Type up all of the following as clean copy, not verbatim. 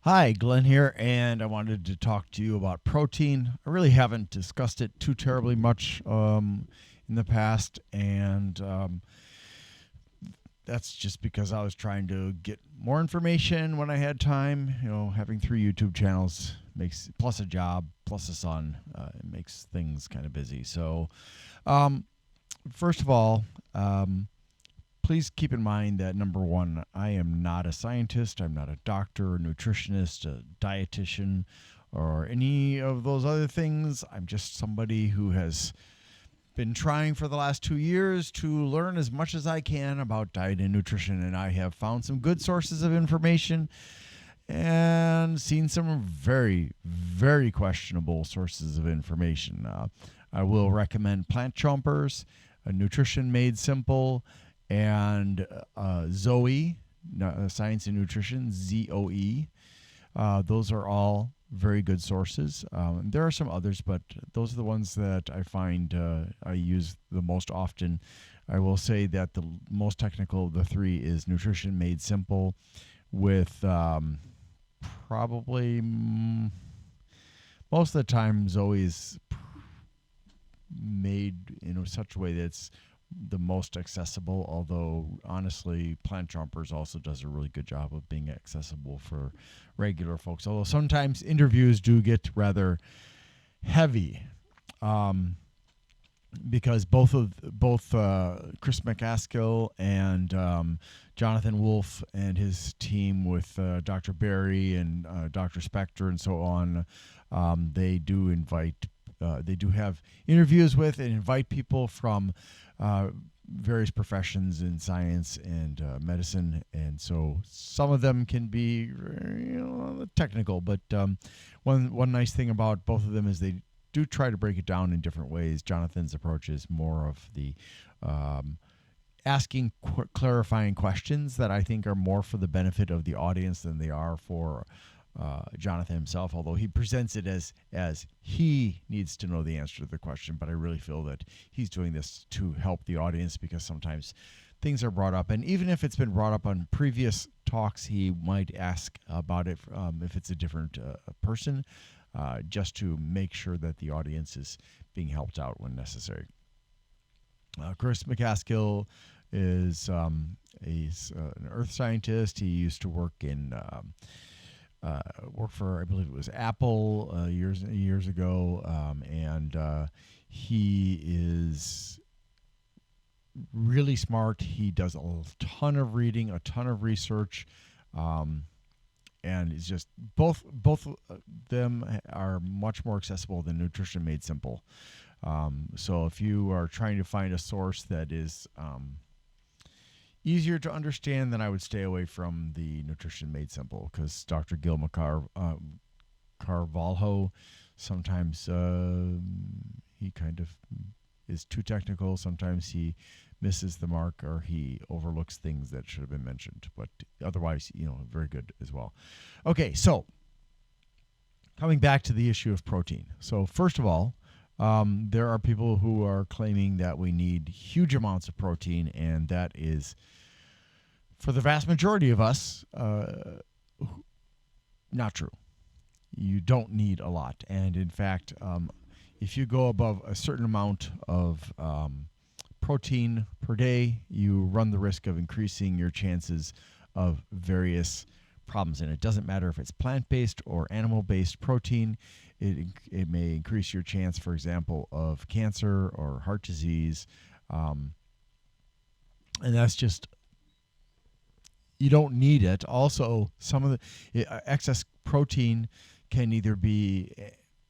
Hi, Glenn here, and I wanted to talk to you about protein. I really haven't discussed it too terribly much in the past, and that's just because I was trying to get more information when I had time. Having three YouTube channels makes plus a job plus a son, it makes things kind of busy. So, um, first of all, please keep in mind that number one, I am not a scientist. I'm not a doctor, a nutritionist, a dietitian, or any of those other things. I'm just somebody who has been trying for the last 2 years to learn as much as I can about diet and nutrition, and I have found some good sources of information and seen some very, very questionable sources of information. I will recommend Plant Chompers, Nutrition Made Simple, and Zoe, Science and Nutrition, ZOE. Those are all very good sources. There are some others, but those are the ones that I find I use the most often. I will say that the most technical of the three is Nutrition Made Simple, with probably most of the time Zoe's made in such a way that it's the most accessible, although honestly Plant Chompers also does a really good job of being accessible for regular folks, although sometimes interviews do get rather heavy, because both Chris McCaskill and Jonathan Wolf and his team with Dr. Barry and Dr. Spector and so on, they do have interviews with and invite people from various professions in science and medicine, and so some of them can be technical. But one nice thing about both of them is they do try to break it down in different ways. Jonathan's approach is more of the asking clarifying questions that I think are more for the benefit of the audience than they are for Jonathan himself, although he presents it as he needs to know the answer to the question. But I really feel that he's doing this to help the audience, because sometimes things are brought up, and even if it's been brought up on previous talks, he might ask about it if it's a different person, just to make sure that the audience is being helped out when necessary. Chris McCaskill is he's an earth scientist. He used to work in worked for, I believe it was Apple years ago, and he is really smart. He does a ton of reading, a ton of research, and it's just both them are much more accessible than Nutrition Made Simple. So if you are trying to find a source that is easier to understand, then I would stay away from the Nutrition Made Simple, because Dr. Gil Carvalho sometimes he kind of is too technical. Sometimes he misses the mark, or he overlooks things that should have been mentioned. But otherwise, very good as well. Okay, so coming back to the issue of protein. So first of all, there are people who are claiming that we need huge amounts of protein, and that is, for the vast majority of us, not true. You don't need a lot. And in fact, if you go above a certain amount of protein per day, you run the risk of increasing your chances of various problems. And it doesn't matter if it's plant-based or animal-based protein. It may increase your chance, for example, of cancer or heart disease. And that's just, you don't need it. Also, some of the excess protein can either be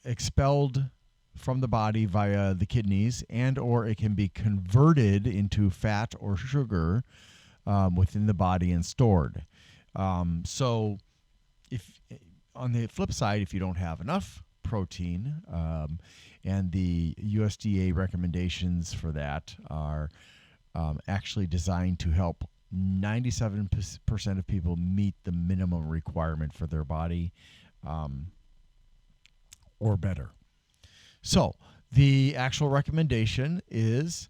expelled from the body via the kidneys, and or it can be converted into fat or sugar within the body and stored. So if on the flip side, if you don't have enough protein, and the USDA recommendations for that are actually designed to help 97% of people meet the minimum requirement for their body, or better. So the actual recommendation is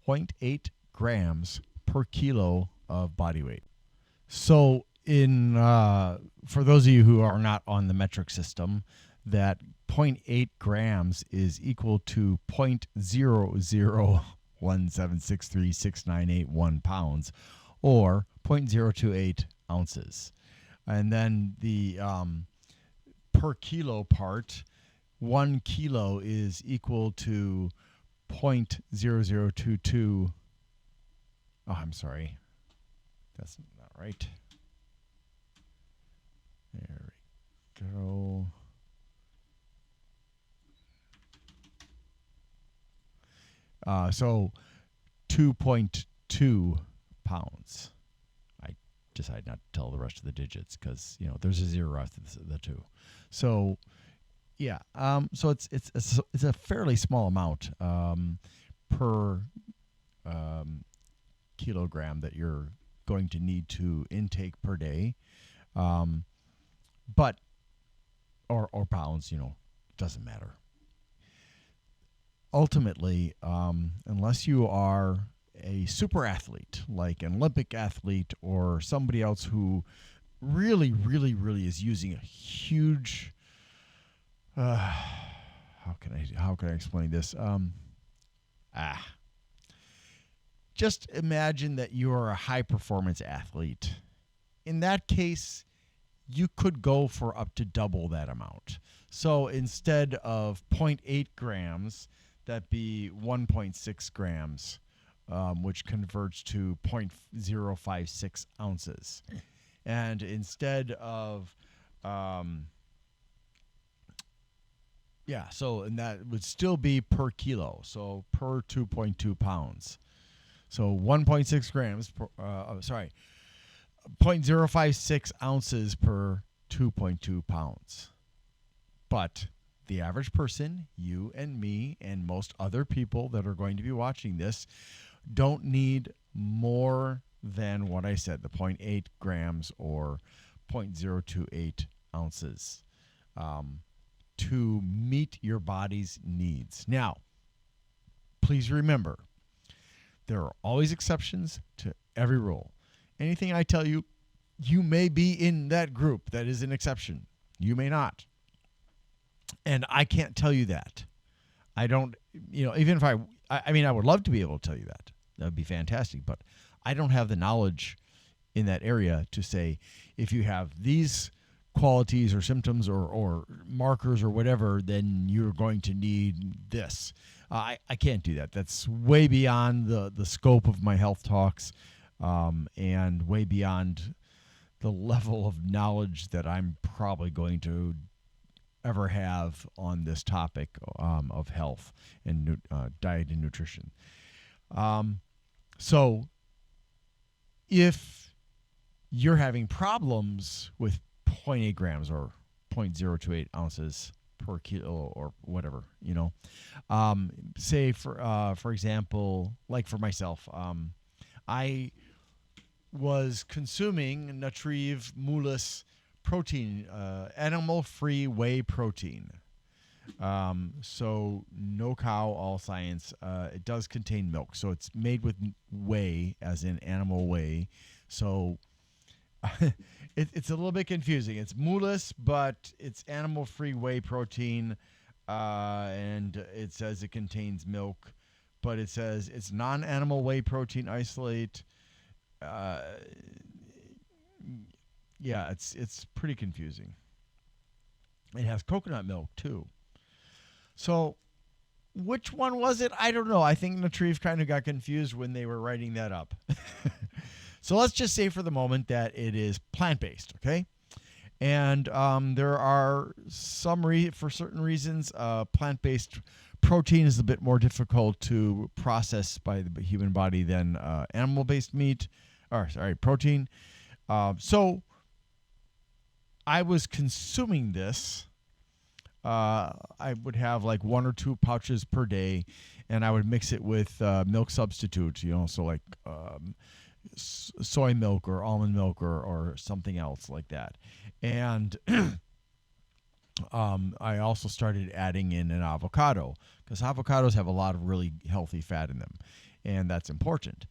0.8 grams per kilo of body weight. So in for those of you who are not on the metric system, that 0.8 grams is equal to 0.0017636981 pounds, or 0.028 ounces. And then the per kilo part, 1 kilo is equal to 0.0022. Oh, I'm sorry. That's not right. There we go. So 2.2 pounds. I decided not to tell the rest of the digits because there's a zero after the two. So yeah, so it's a fairly small amount per kilogram that you're going to need to intake per day, but or pounds, doesn't matter. Ultimately, unless you are a super athlete, like an Olympic athlete or somebody else who really, really, really is using a huge, how can I explain this? Just imagine that you are a high performance athlete. In that case, you could go for up to double that amount. So instead of 0.8 grams, that'd be 1.6 grams, which converts to 0.056 ounces. And instead of, and that would still be per kilo, so per 2.2 pounds. So 1.6 grams, 0.056 ounces per 2.2 pounds. But the average person, you and me and most other people that are going to be watching this, don't need more than what I said, the 0.8 grams or 0.028 ounces to meet your body's needs. Now, please remember, there are always exceptions to every rule. Anything I tell you, you may be in that group that is an exception. You may not. And I can't tell you that. I don't, even if I would love to be able to tell you that. That would be fantastic. But I don't have the knowledge in that area to say if you have these qualities or symptoms or markers or whatever, then you're going to need this. I can't do that. That's way beyond the scope of my health talks, and way beyond the level of knowledge that I'm probably going to ever have on this topic of health and diet and nutrition. So if you're having problems with 0.8 grams or 0.028 ounces per kilo or whatever, say for example, like for myself, I was consuming Natrive Mulus protein, animal-free whey protein. So no cow, all science. It does contain milk, so it's made with whey, as in animal whey. So it's a little bit confusing. It's Mulus, but it's animal-free whey protein, and it says it contains milk, but it says it's non-animal whey protein isolate. Yeah, it's pretty confusing. It has coconut milk too. So which one was it? I don't know. I think Natrive kind of got confused when they were writing that up. So let's just say for the moment that it is plant-based, okay? And there are for certain reasons, plant-based protein is a bit more difficult to process by the human body than animal-based protein. So I was consuming this. I would have like 1 or 2 pouches per day, and I would mix it with milk substitute, so like soy milk or almond milk or something else like that. And I also started adding in an avocado, because avocados have a lot of really healthy fat in them, and that's important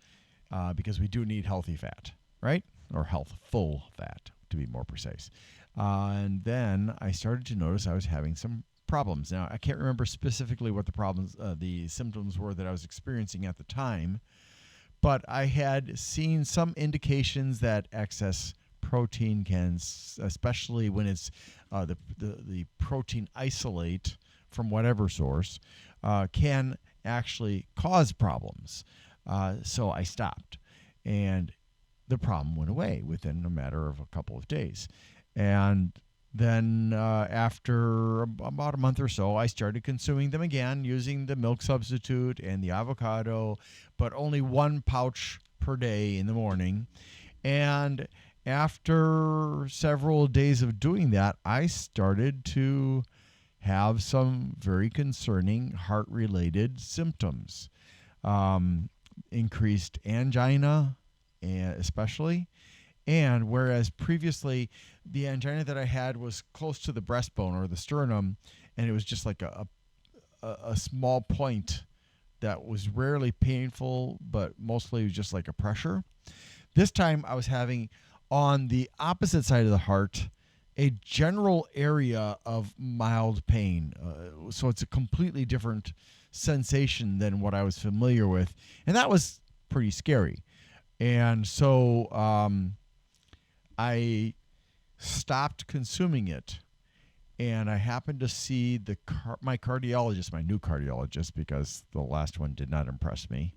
because we do need healthy fat, right? Or healthful fat, to be more precise. And then I started to notice I was having some problems. Now, I can't remember specifically what the symptoms were that I was experiencing at the time, but I had seen some indications that excess protein can, especially when it's the protein isolate from whatever source, can actually cause problems. So I stopped, and the problem went away within a matter of a couple of days. And then after about a month or so, I started consuming them again using the milk substitute and the avocado, but only 1 pouch per day in the morning. And after several days of doing that, I started to have some very concerning heart-related symptoms. Increased angina, especially. And whereas previously the angina that I had was close to the breastbone or the sternum, and it was just like a small point that was rarely painful, but mostly just like a pressure. This time I was having on the opposite side of the heart a general area of mild pain. So it's a completely different sensation than what I was familiar with. And that was pretty scary. And so I stopped consuming it. And I happened to see my cardiologist, my new cardiologist, because the last one did not impress me,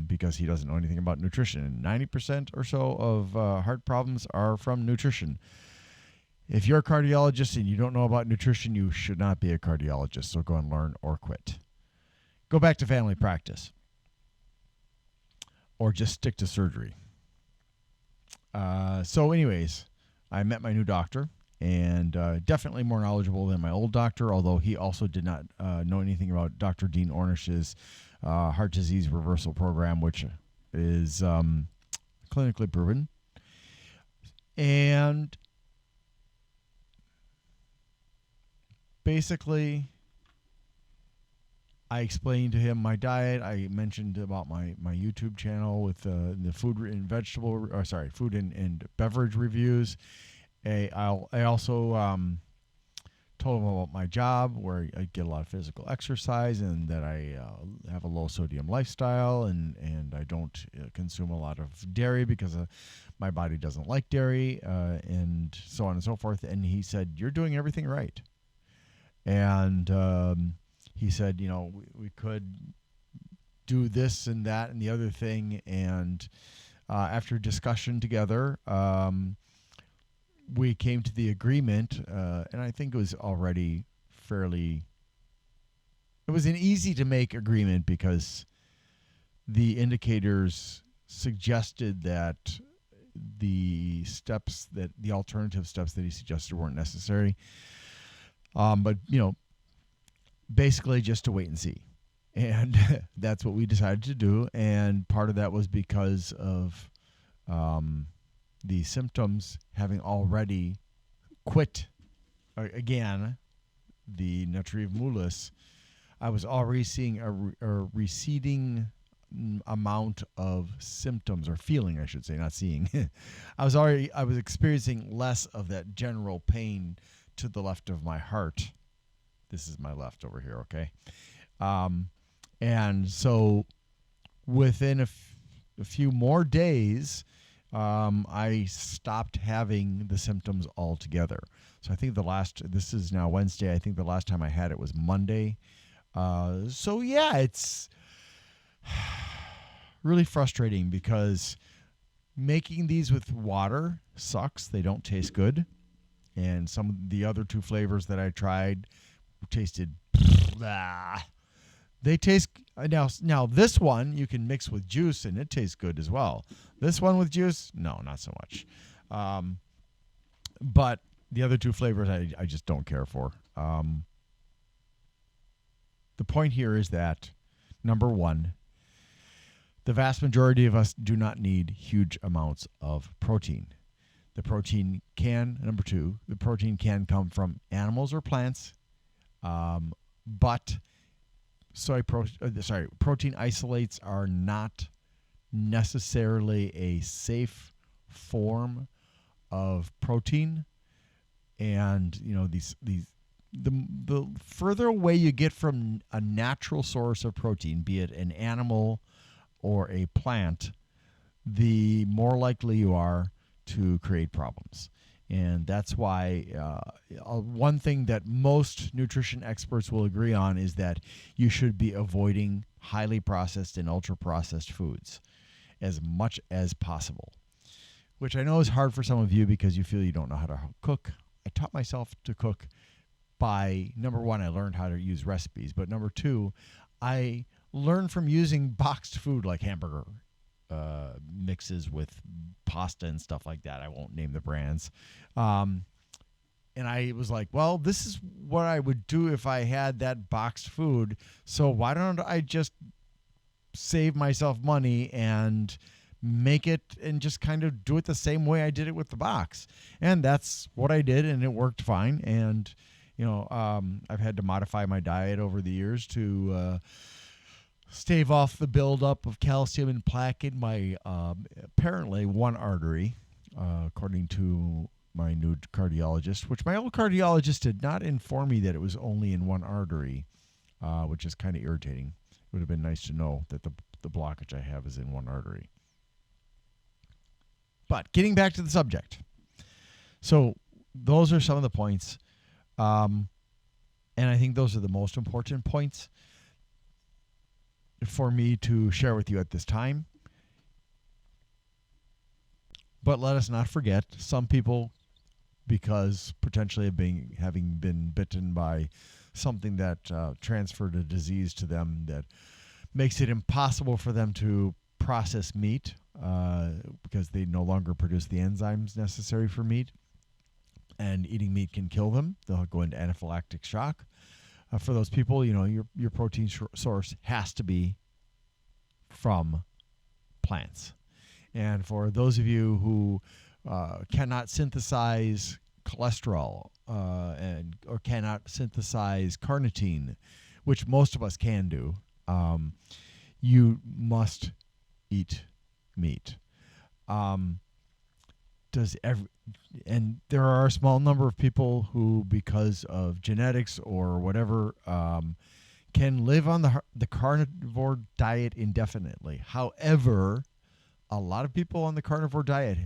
because he doesn't know anything about nutrition. And 90% or so of heart problems are from nutrition. If you're a cardiologist and you don't know about nutrition, you should not be a cardiologist. So go and learn or quit. Go back to family practice. Or just stick to surgery. So anyways, I met my new doctor, and definitely more knowledgeable than my old doctor, although he also did not know anything about Dr. Dean Ornish's heart disease reversal program, which is clinically proven. And basically, I explained to him my diet. I mentioned about my YouTube channel with the food and food and beverage reviews. I also told him about my job, where I get a lot of physical exercise, and that I have a low sodium lifestyle, and I don't consume a lot of dairy because my body doesn't like dairy, and so on and so forth. And he said, "You're doing everything right." And he said, we could do this and that and the other thing. And after discussion together, we came to the agreement, and I think it was already it was an easy to make agreement, because the indicators suggested that the alternative steps that he suggested weren't necessary. But basically just to wait and see. And that's what we decided to do. And part of that was because of the symptoms having already quit again, the natriuretic mollis. I was already seeing a receding amount of symptoms, or feeling, I should say, not seeing. I was experiencing less of that general pain to the left of my heart. This is my left over here, okay? And so within a few more days, I stopped having the symptoms altogether. So I think this is now Wednesday. I think the last time I had it was Monday. So yeah, it's really frustrating, because making these with water sucks. They don't taste good. And some of the other 2 flavors that I tried tasted they taste now this one you can mix with juice and it tastes good as well. This one with juice, no, not so much. But the other 2 flavors I just don't care for. The point here is that, number one, the vast majority of us do not need huge amounts of protein. Number two, the protein can come from animals or plants, but protein isolates are not necessarily a safe form of protein, and the further away you get from a natural source of protein, be it an animal or a plant, the more likely you are to create problems. And that's why one thing that most nutrition experts will agree on is that you should be avoiding highly processed and ultra processed foods as much as possible, which I know is hard for some of you because you feel you don't know how to cook. I taught myself to cook by, number one, I learned how to use recipes, but number two, I learned from using boxed food like hamburger mixes with pasta and stuff like that. I won't name the brands. And I was like, well, this is what I would do if I had that boxed food. So why don't I just save myself money and make it and just kind of do it the same way I did it with the box? And that's what I did, and it worked fine. And I've had to modify my diet over the years to stave off the buildup of calcium and plaque in my apparently one artery, according to my new cardiologist, which my old cardiologist did not inform me that it was only in one artery, which is kind of irritating. It would have been nice to know that the blockage I have is in one artery. But getting back to the subject. So those are some of the points. And I think those are the most important points for me to share with you at this time. But let us not forget, some people, because potentially of having been bitten by something that transferred a disease to them that makes it impossible for them to process meat because they no longer produce the enzymes necessary for meat, and eating meat can kill them. They'll go into anaphylactic shock. For those people, your protein source has to be from plants. And for those of you who cannot synthesize cholesterol or cannot synthesize carnitine, which most of us can do, you must eat meat. And there are a small number of people who, because of genetics or whatever, can live on the carnivore diet indefinitely. However, a lot of people on the carnivore diet,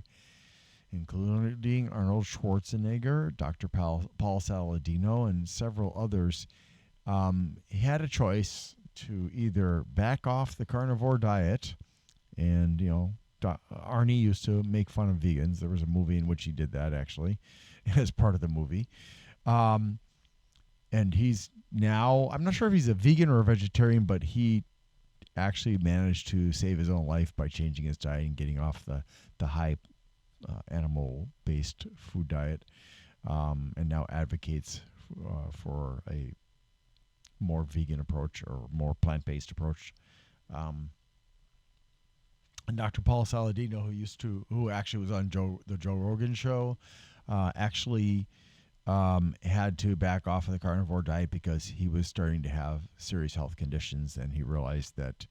including Arnold Schwarzenegger, Dr. Paul Saladino, and several others, had a choice to either back off the carnivore diet, and Arnie used to make fun of vegans. There was a movie in which he did that, actually, as part of the movie. And he's now, I'm not sure if he's a vegan or a vegetarian, but he actually managed to save his own life by changing his diet and getting off the high animal-based food diet, and now advocates for a more vegan approach or more plant-based approach. And Dr. Paul Saladino, who actually was on the Joe Rogan show, actually had to back off of the carnivore diet because he was starting to have serious health conditions, and he realized that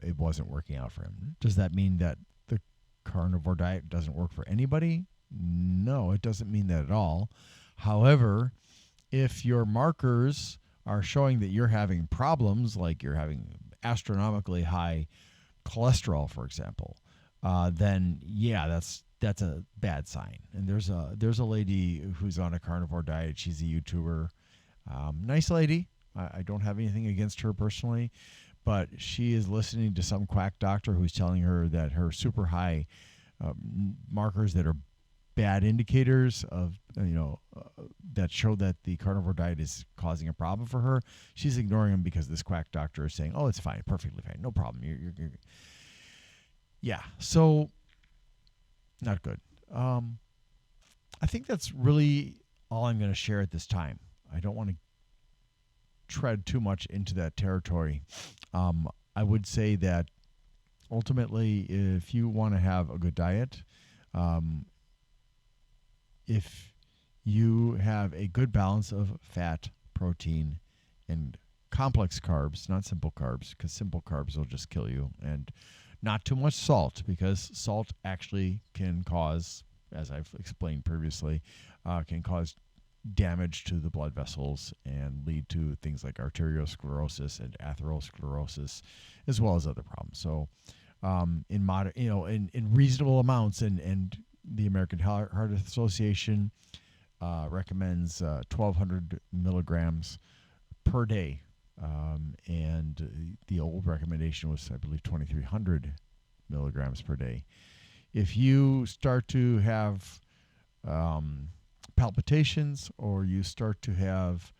it wasn't working out for him. Does that mean that the carnivore diet doesn't work for anybody? No, it doesn't mean that at all. However, if your markers are showing that you're having problems, like you're having astronomically high cholesterol, for example, then yeah, that's a bad sign. And there's a lady who's on a carnivore diet. She's a YouTuber, nice lady. I don't have anything against her personally, but she is listening to some quack doctor who's telling her that her super high markers that are bad indicators of that show that the carnivore diet is causing a problem for her. She's ignoring them because this quack doctor is saying, "Oh, it's fine, perfectly fine, no problem." You're yeah. So not good. I think that's really all I'm going to share at this time. I don't want to tread too much into that territory. I would say that ultimately, if you want to have a good diet, if you have a good balance of fat, protein, and complex carbs, not simple carbs, because simple carbs will just kill you, and Not too much salt, because salt actually can cause, as I've explained previously, can cause damage to the blood vessels and lead to things like arteriosclerosis and atherosclerosis, as well as other problems. So, in moderate, in reasonable amounts, and the American Heart Association recommends 1,200 milligrams per day, and the old recommendation was, I believe, 2,300 milligrams per day. If you start to have palpitations, or you start to have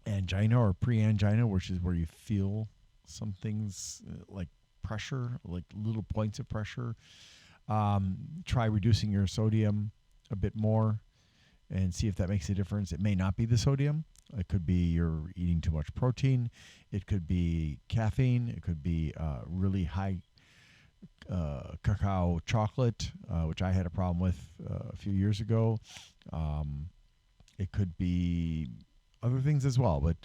angina or pre-angina, which is where you feel some things like pressure, like little points of pressure, try reducing your sodium a bit more and see if that makes a difference. It may not be the sodium. It could be you're eating too much protein. It could be caffeine. It could be really high cacao chocolate, which I had a problem with a few years ago. It could be other things as well. But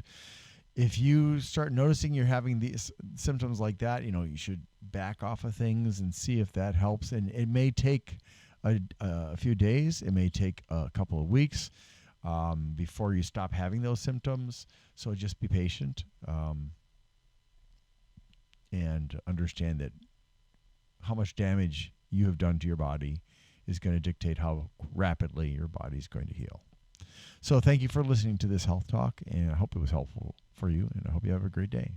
if you start noticing you're having these symptoms like that, you should back off of things and see if that helps. And it may take a few days. It may take a couple of weeks before you stop having those symptoms. So just be patient and understand that how much damage you have done to your body is going to dictate how rapidly your body is going to heal. So thank you for listening to this health talk, and I hope it was helpful for you, and I hope you have a great day.